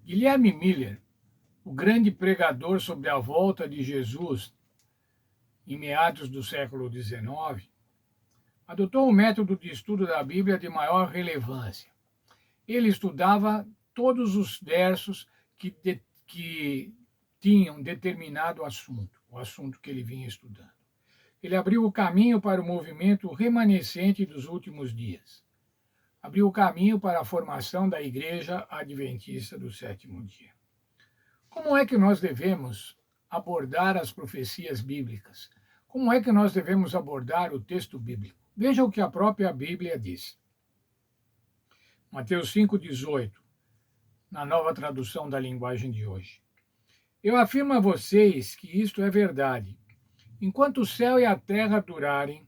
Guilherme Miller, o grande pregador sobre a volta de Jesus em meados do século XIX, adotou um método de estudo da Bíblia de maior relevância. Ele estudava todos os versos que tinham determinado assunto, o assunto que ele vinha estudando. Ele abriu o caminho para o movimento remanescente dos últimos dias. Abriu o caminho para a formação da Igreja Adventista do Sétimo Dia. Como é que nós devemos abordar as profecias bíblicas? Como é que nós devemos abordar o texto bíblico? Veja o que a própria Bíblia diz. Mateus 5,18, na nova tradução da linguagem de hoje. Eu afirmo a vocês que isto é verdade. Enquanto o céu e a terra durarem,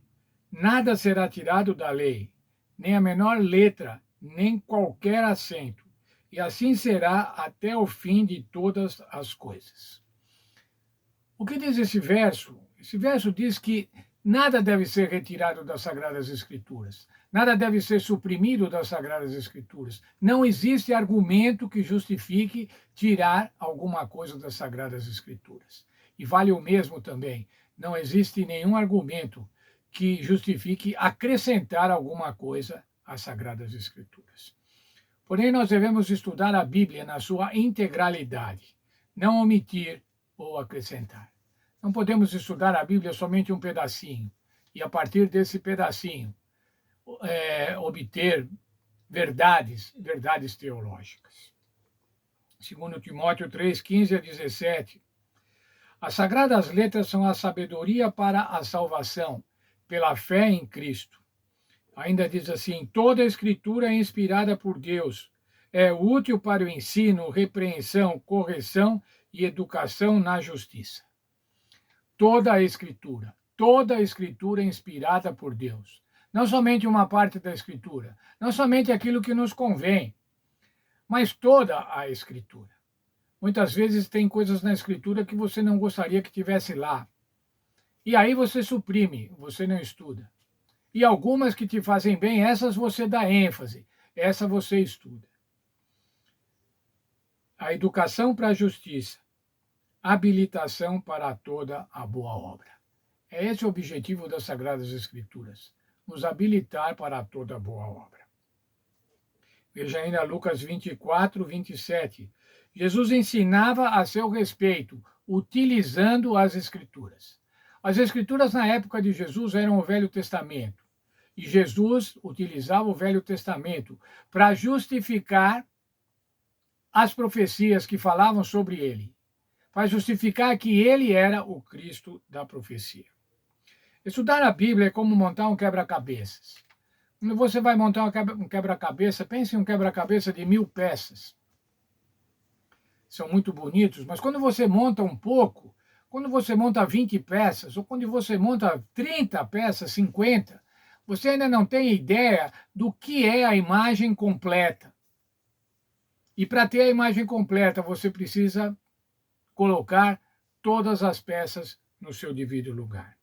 nada será tirado da lei, nem a menor letra, nem qualquer acento. E assim será até o fim de todas as coisas. O que diz esse verso? Esse verso diz que nada deve ser retirado das Sagradas Escrituras. Nada deve ser suprimido das Sagradas Escrituras. Não existe argumento que justifique tirar alguma coisa das Sagradas Escrituras. E vale o mesmo também. Não existe nenhum argumento que justifique acrescentar alguma coisa às Sagradas Escrituras. Porém, nós devemos estudar a Bíblia na sua integralidade, não omitir ou acrescentar. Não podemos estudar a Bíblia somente um pedacinho e, a partir desse pedacinho, obter verdades teológicas. Segundo Timóteo 3, 15 a 17, as Sagradas Letras são a sabedoria para a salvação, pela fé em Cristo. Ainda diz assim, toda a Escritura é inspirada por Deus, é útil para o ensino, repreensão, correção e educação na justiça. Toda a Escritura é inspirada por Deus. Não somente uma parte da Escritura, não somente aquilo que nos convém, mas toda a Escritura. Muitas vezes tem coisas na Escritura que você não gostaria que tivesse lá. E aí você suprime, você não estuda. E algumas que te fazem bem, essas você dá ênfase, essa você estuda. A educação para a justiça, habilitação para toda a boa obra. É esse o objetivo das Sagradas Escrituras, nos habilitar para toda a boa obra. Veja ainda Lucas 24, 27. Jesus ensinava a seu respeito, utilizando as Escrituras. As Escrituras na época de Jesus eram o Velho Testamento. E Jesus utilizava o Velho Testamento para justificar as profecias que falavam sobre ele, para justificar que ele era o Cristo da profecia. Estudar a Bíblia é como montar um quebra-cabeças. Quando você vai montar um quebra-cabeça, pense em um quebra-cabeça de 1000 peças. São muito bonitos, mas quando você monta um pouco, quando você monta 20 peças, ou quando você monta 30 peças, 50, você ainda não tem ideia do que é a imagem completa. E para ter a imagem completa, você precisa colocar todas as peças no seu devido lugar.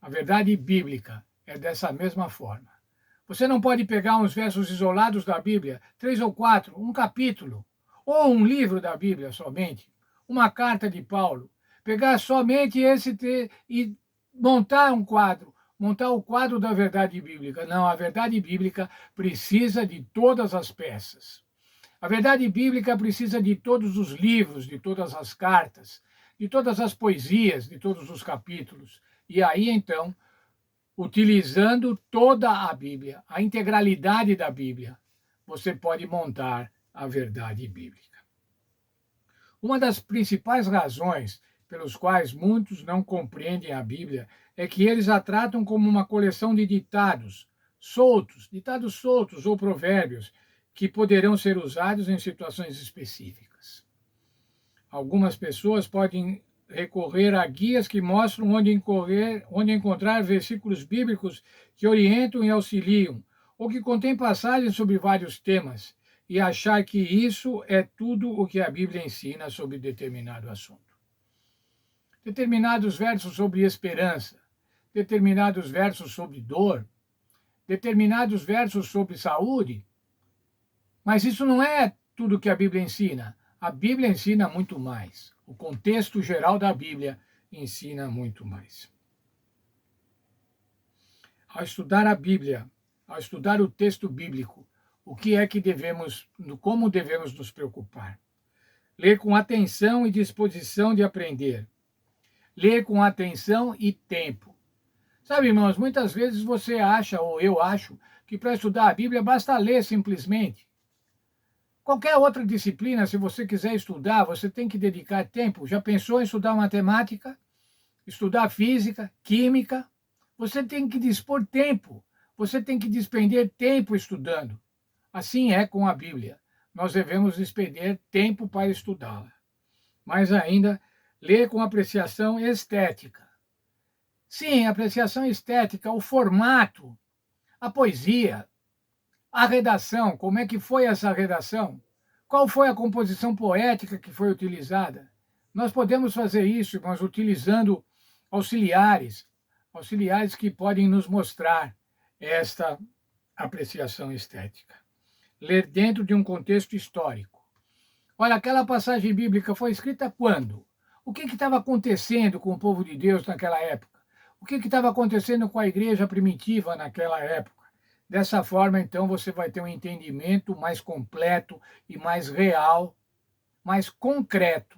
A verdade bíblica é dessa mesma forma. Você não pode pegar uns versos isolados da Bíblia, 3 ou 4, um capítulo, ou um livro da Bíblia somente, uma carta de Paulo, pegar somente esse e montar um quadro, montar o quadro da verdade bíblica. Não, a verdade bíblica precisa de todas as peças. A verdade bíblica precisa de todos os livros, de todas as cartas, de todas as poesias, de todos os capítulos. E aí, então, utilizando toda a Bíblia, a integralidade da Bíblia, você pode montar a verdade bíblica. Uma das principais razões pelos quais muitos não compreendem a Bíblia é que eles a tratam como uma coleção de ditados soltos ou provérbios que poderão ser usados em situações específicas. Algumas pessoas podem recorrer a guias que mostram onde encontrar versículos bíblicos que orientam e auxiliam, ou que contêm passagens sobre vários temas, e achar que isso é tudo o que a Bíblia ensina sobre determinado assunto. Determinados versos sobre esperança, determinados versos sobre dor, determinados versos sobre saúde, mas isso não é tudo que a Bíblia ensina. A Bíblia ensina muito mais. O contexto geral da Bíblia ensina muito mais. Ao estudar a Bíblia, ao estudar o texto bíblico, o que é que devemos, como devemos nos preocupar? Ler com atenção e disposição de aprender. Ler com atenção e tempo. Sabe, irmãos, muitas vezes você acha, ou eu acho, que para estudar a Bíblia basta ler simplesmente. Qualquer outra disciplina, se você quiser estudar, você tem que dedicar tempo. Já pensou em estudar matemática? Estudar física, química? Você tem que dispor tempo. Você tem que despender tempo estudando. Assim é com a Bíblia. Nós devemos despender tempo para estudá-la. Mais ainda, ler com apreciação estética. Sim, apreciação estética, o formato, a poesia, a redação, como é que foi essa redação? Qual foi a composição poética que foi utilizada? Nós podemos fazer isso, irmãos, utilizando auxiliares que podem nos mostrar esta apreciação estética. Ler dentro de um contexto histórico. Olha, aquela passagem bíblica foi escrita quando? O que estava acontecendo com o povo de Deus naquela época? O que estava acontecendo com a igreja primitiva naquela época? Dessa forma, então, você vai ter um entendimento mais completo e mais real, mais concreto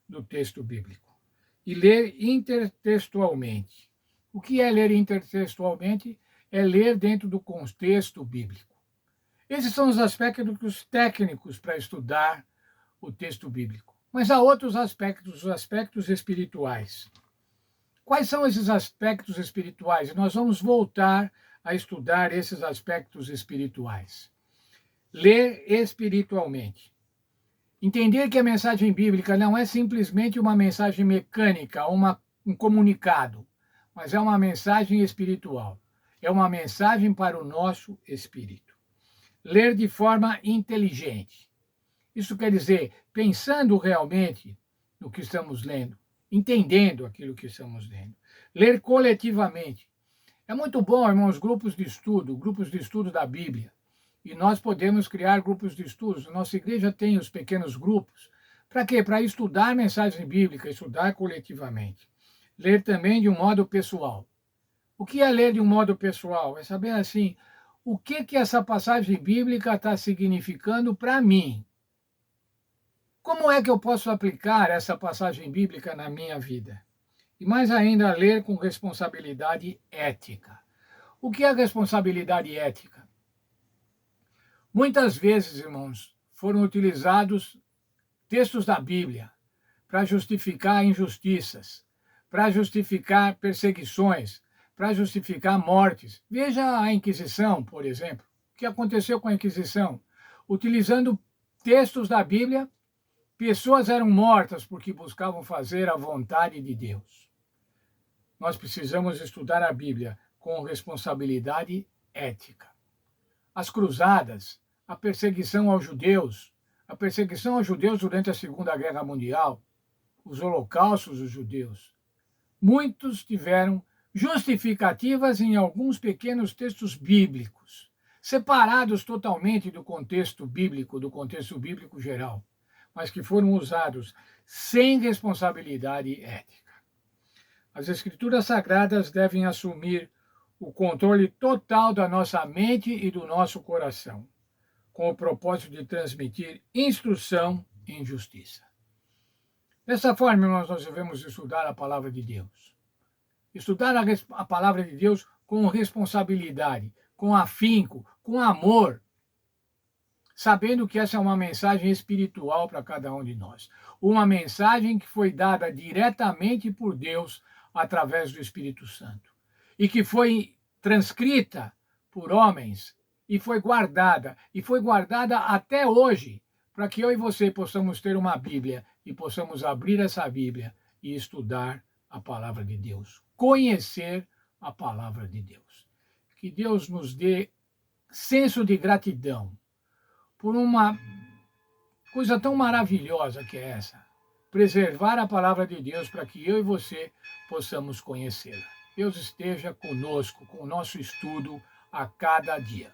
do texto bíblico. E ler intertextualmente. O que é ler intertextualmente? É ler dentro do contexto bíblico. Esses são os aspectos técnicos para estudar o texto bíblico. Mas há outros aspectos, os aspectos espirituais. Quais são esses aspectos espirituais? Nós vamos voltar a estudar esses aspectos espirituais. Ler espiritualmente. Entender que a mensagem bíblica não é simplesmente uma mensagem mecânica, um comunicado, mas é uma mensagem espiritual. É uma mensagem para o nosso espírito. Ler de forma inteligente. Isso quer dizer, pensando realmente no que estamos lendo, entendendo aquilo que estamos lendo. Ler coletivamente. É muito bom, irmãos, grupos de estudo da Bíblia. E nós podemos criar grupos de estudos. Nossa igreja tem os pequenos grupos. Para quê? Para estudar mensagem bíblica, estudar coletivamente. Ler também de um modo pessoal. O que é ler de um modo pessoal? É saber assim, o que essa passagem bíblica está significando para mim. Como é que eu posso aplicar essa passagem bíblica na minha vida? E mais ainda, ler com responsabilidade ética. O que é responsabilidade ética? Muitas vezes, irmãos, foram utilizados textos da Bíblia para justificar injustiças, para justificar perseguições, para justificar mortes. Veja a Inquisição, por exemplo. O que aconteceu com a Inquisição? Utilizando textos da Bíblia, pessoas eram mortas porque buscavam fazer a vontade de Deus. Nós precisamos estudar a Bíblia com responsabilidade ética. As cruzadas, a perseguição aos judeus durante a Segunda Guerra Mundial, os holocaustos dos judeus. Muitos tiveram justificativas em alguns pequenos textos bíblicos, separados totalmente do contexto bíblico geral, mas que foram usados sem responsabilidade ética. As Escrituras Sagradas devem assumir o controle total da nossa mente e do nosso coração, com o propósito de transmitir instrução em justiça. Dessa forma, nós devemos estudar a palavra de Deus. Estudar a palavra de Deus com responsabilidade, com afinco, com amor, sabendo que essa é uma mensagem espiritual para cada um de nós. Uma mensagem que foi dada diretamente por Deus através do Espírito Santo e que foi transcrita por homens e foi guardada até hoje, para que eu e você possamos ter uma Bíblia e possamos abrir essa Bíblia e estudar a palavra de Deus, conhecer a palavra de Deus. Que Deus nos dê senso de gratidão por uma coisa tão maravilhosa que é essa, preservar a palavra de Deus para que eu e você possamos conhecê-la. Deus esteja conosco, com o nosso estudo a cada dia.